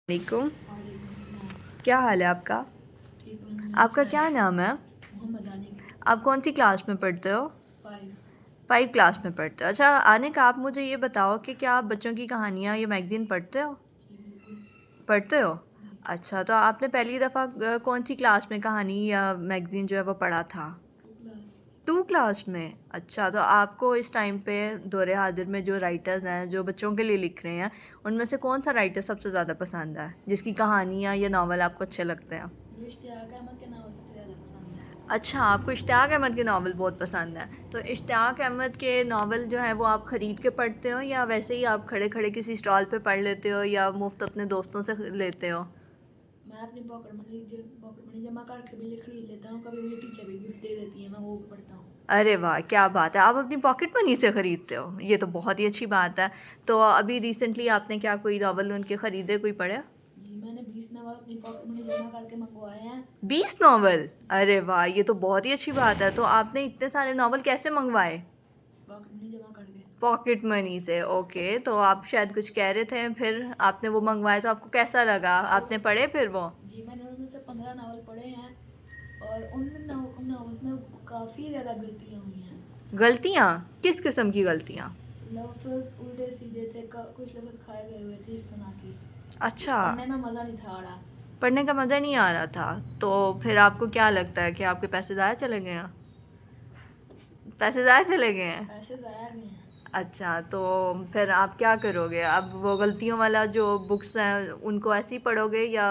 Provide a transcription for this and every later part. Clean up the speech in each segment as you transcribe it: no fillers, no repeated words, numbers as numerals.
वालेकुम। क्या हाल है आपका? आपका क्या नाम है? आप कौन सी क्लास में पढ़ते हो? 5 क्लास में पढ़ते हो। अच्छा आने का, आप मुझे ये बताओ कि क्या आप बच्चों की कहानियाँ या मैगज़ीन पढ़ते हो? पढ़ते हो? अच्छा, तो आपने पहली दफ़ा कौन सी क्लास में कहानी या मैगज़ीन जो है वो पढ़ा था? 2 क्लास में। अच्छा, तो आपको इस टाइम पे दौरे हाजिर में जो राइटर्स हैं जो बच्चों के लिए लिख रहे हैं, उनमें से कौन सा राइटर सबसे ज़्यादा पसंद है, जिसकी कहानियाँ या नावल आपको अच्छे लगते हैं? इश्तियाक अहमद के नावल सबसे ज़्यादा पसंद है। अच्छा, आपको इश्तियाक अहमद के नावल बहुत पसंद है। तो इश्तियाक अहमद के नावल जो है वो आप ख़रीद के पढ़ते हो या वैसे ही आप खड़े खड़े किसी स्टॉल पे पढ़ लेते हो या मुफ्त अपने दोस्तों से लेते हो? मैं अपनी पॉकेट मनी जमा करके भी खरीद लेता हूँ, कभी मुझे टीचर भी गिफ्ट दे देती है, मैं वो भी पढ़ता हूँ। अरे वाह! क्या बात है, आप अपनी पॉकेट मनी से ख़रीदते हो, ये तो बहुत ही अच्छी बात है। तो अभी रिसेंटली आपने क्या कोई नावल उनके ख़रीदे, कोई पढ़े? जी, मैंने 20 नावल अपनी पॉकेट मनी जमा करके मंगवाए हैं। 20 नावल? अरे वाह! ये तो बहुत ही अच्छी बात है। तो आपने इतने सारे नावल कैसे मंगवाए? पॉकेट मनी जमा करके। पॉकेट मनी से, ओके। तो आप शायद कुछ कह रहे थे, फिर आपने वो मंगवाए तो आपको कैसा लगा? आपने तो पढ़े फिर वो? जी, मैंने उनमें से 15 नावल पढ़े हैं और उन नावल में काफ़ी ज़्यादा गलतियाँ हुई हैं। गलतियाँ? किस किस्म की गलतियाँ? लफ्ज़ उल्टे सीधे थे, कुछ लफ्ज़ खाए गए हुए थे इस तरह की। अच्छा, पढ़ने में मज़ा नहीं था आ रहा। पढ़ने का मज़ा नहीं आ रहा था। तो फिर आपको क्या लगता है कि आपके पैसे ज़ाया चले गए हैं? पैसे ज़ाया चले गए हैं? पैसे ज़ाया गए हैं। अच्छा, तो फिर आप क्या करोगे? अब वो गलतियों वाला जो बुक्स हैं, उनको ऐसे ही पढ़ोगे या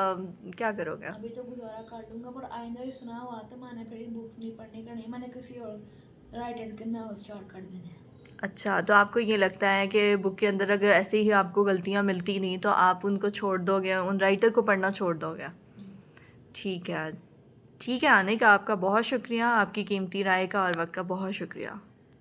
क्या करोगे? अभी तो गुजारा कर लूँगा, पर आइंदा ही सुना हुआ था मैंने, फिर बुक्स नहीं पढ़ने का नहीं, मैंने किसी और राइटर के नावल स्टार्ट कर देने हैं। अच्छा, तो आपको ये लगता है कि बुक के अंदर अगर ऐसे ही आपको गलतियाँ मिलती नहीं, तो आप उनको छोड़ दोगे, उन राइटर को पढ़ना छोड़ दोगे? जी। ठीक है। ठीक है, आने का आपका बहुत शुक्रिया, आपकी कीमती राय का और वक़्त का बहुत शुक्रिया।